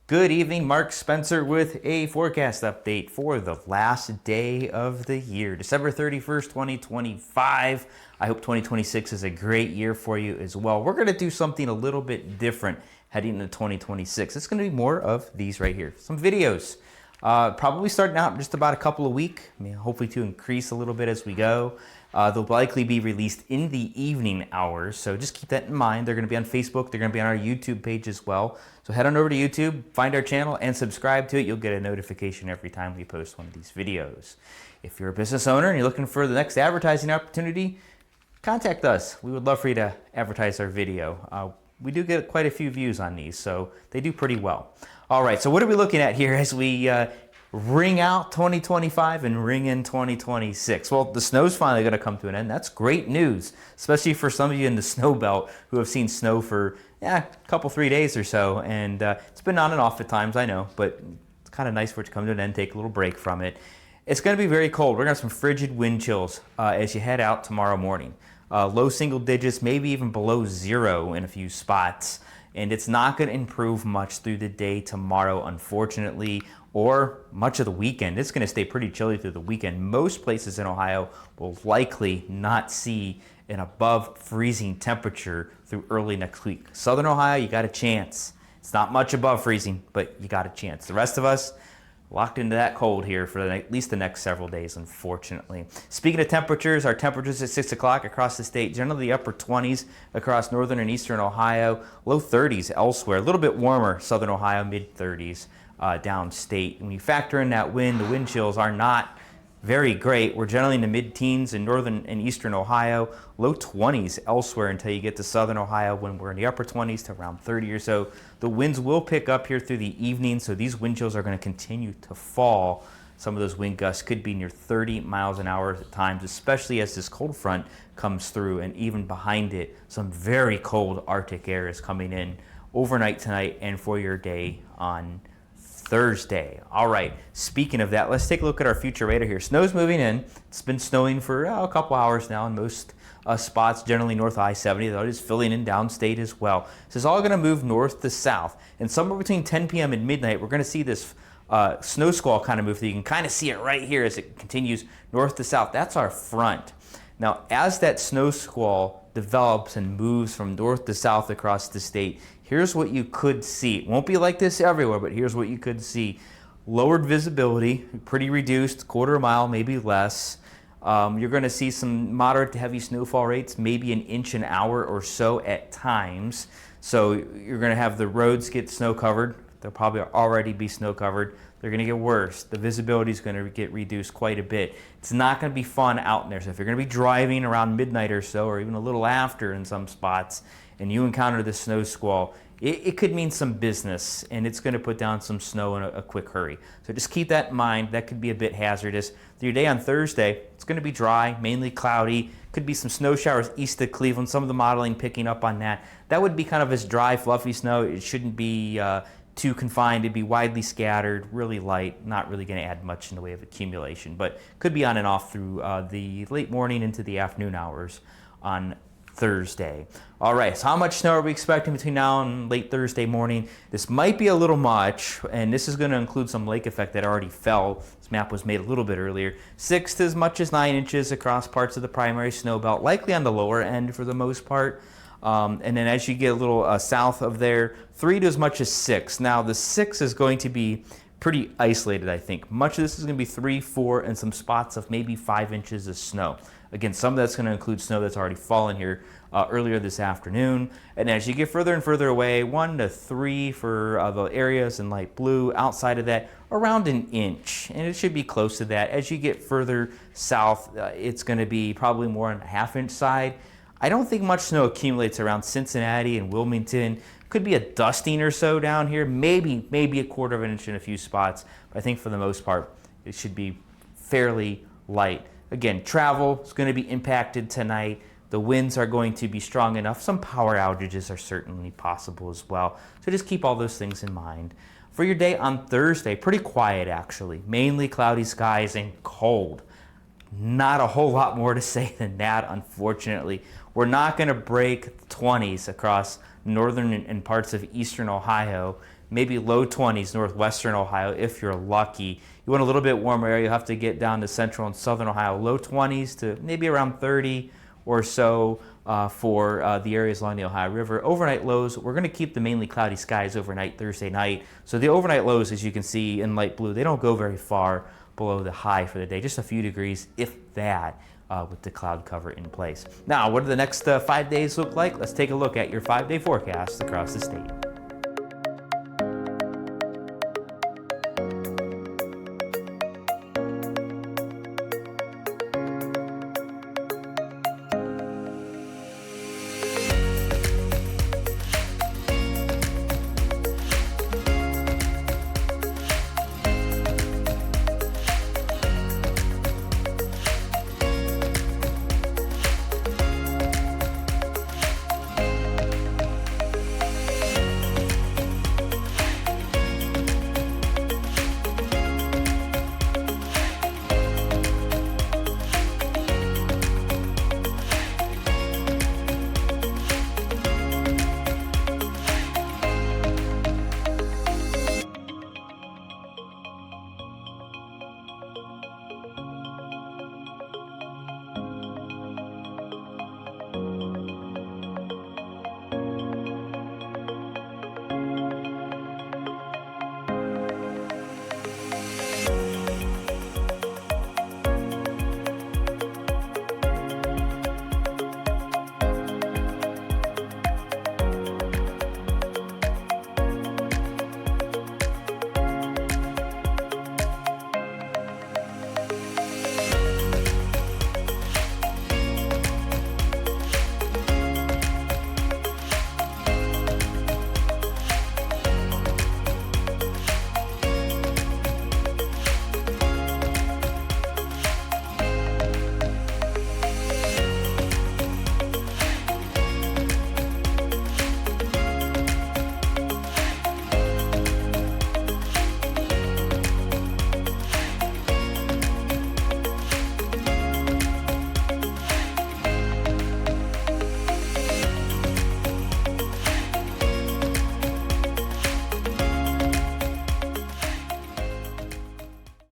Good evening, Mark Spencer with a forecast update for the last day of the year, December 31st, 2025. I hope 2026 is a great year for you as well. We're going to do something a little bit different heading into 2026. It's going to be more of these right here, some videos. Probably starting out in just about a couple of weeks, hopefully to increase a little bit as we go. They'll likely be released in the evening hours, so just keep that in mind. They're going to be on Facebook. They're going to be on our YouTube page as well. So head on over to YouTube, find our channel, and subscribe to it. You'll get a notification every time we post one of these videos. If you're a business owner and you're looking for the next advertising opportunity, contact us. We would love for you to advertise our video. We do get quite a few views on these, so they do pretty well. All right, so what are we looking at here as we ring out 2025 and ring in 2026? Well, the snow's finally going to come to an end. That's great news, especially for some of you in the snow belt who have seen snow for a couple, 3 days or so. And it's been on and off at times, I know, but it's kind of nice for it to come to an end, take a little break from it. It's going to be very cold. We're going to have some frigid wind chills as you head out tomorrow morning. Low single digits, maybe even below zero in a few spots. And it's not going to improve much through the day tomorrow, unfortunately, or much of the weekend. It's going to stay pretty chilly through the weekend. Most places in Ohio will likely not see an above freezing temperature through early next week. Southern Ohio, you got a chance. It's not much above freezing, but you got a chance. The rest of us, locked into that cold here for at least the next several days, unfortunately. Speaking of temperatures, our temperatures at 6 o'clock across the state, generally the upper 20s across northern and eastern Ohio, low 30s elsewhere, a little bit warmer southern Ohio, mid 30s downstate. When you factor in that wind, the wind chills are not very great. We're generally in the mid-teens in northern and eastern Ohio, low 20s elsewhere until you get to southern Ohio when we're in the upper 20s to around 30 or so. The winds will pick up here through the evening, so these wind chills are going to continue to fall. Some of those wind gusts could be near 30 miles an hour at times, especially as this cold front comes through, and even behind it, some very cold Arctic air is coming in overnight tonight and for your day on Thursday. All right, speaking of that, let's take a look at our future radar here. Snow's moving in. It's been snowing for a couple hours now in most spots, generally north I-70, though it is filling in downstate as well. This is all going to move north to south, and somewhere between 10 p.m. and midnight, we're going to see this snow squall kind of move through. You can kind of see it right here as it continues north to south. That's our front. Now, as that snow squall develops and moves from north to south across the state, here's what you could see. It won't be like this everywhere, but here's what you could see. Lowered visibility, pretty reduced, quarter mile, maybe less. You're going to see some moderate to heavy snowfall rates, maybe an inch an hour or so at times. So you're going to have the roads get snow covered. They'll probably already be snow covered. They're going to get worse. The visibility is going to get reduced quite a bit. It's not going to be fun out in there. So if you're going to be driving around midnight or so, or even a little after in some spots, and you encounter the snow squall, it could mean some business, and it's going to put down some snow in a quick hurry. So just keep that in mind. That could be a bit hazardous. Your day on Thursday, it's going to be dry, mainly cloudy. Could be some snow showers east of Cleveland. Some of the modeling picking up on that. That would be kind of as dry, fluffy snow. It shouldn't be too confined. It'd be widely scattered, really light, not really going to add much in the way of accumulation, but could be on and off through the late morning into the afternoon hours on Thursday. All right, so how much snow are we expecting between now and late Thursday morning? This might be a little much, and this is going to include some lake effect that already fell. This map was made a little bit earlier. 6 to as much as 9 inches across parts of the primary snow belt, likely on the lower end for the most part. And then as you get a little south of there, 3 to as much as 6. Now the 6 is going to be pretty isolated, I think. Much of this is going to be 3, 4, and some spots of maybe 5 inches of snow. Again, some of that's going to include snow that's already fallen here earlier this afternoon. And as you get further and further away, 1 to 3 for the areas in light blue. Outside of that, around an inch. And it should be close to that. As you get further south, it's going to be probably more on the half-inch side. I don't think much snow accumulates around Cincinnati and Wilmington. Could be a dusting or so down here, maybe a quarter of an inch in a few spots. But I think for the most part, it should be fairly light. Again, travel is going to be impacted tonight. The winds are going to be strong enough. Some power outages are certainly possible as well. So just keep all those things in mind. For your day on Thursday, pretty quiet actually. Mainly cloudy skies and cold. Not a whole lot more to say than that, unfortunately. We're not going to break 20s across northern and parts of eastern Ohio. maybe low 20s northwestern Ohio if you're lucky. You want a little bit warmer area, you'll have to get down to central and southern Ohio, low 20s to maybe around 30 or so for the areas along the Ohio River. Overnight lows, we're going to keep the mainly cloudy skies overnight Thursday night. So the overnight lows, as you can see in light blue, they don't go very far below the high for the day, just a few degrees, if that, with the cloud cover in place. Now, what do the next 5 days look like? Let's take a look at your 5-day forecast across the state.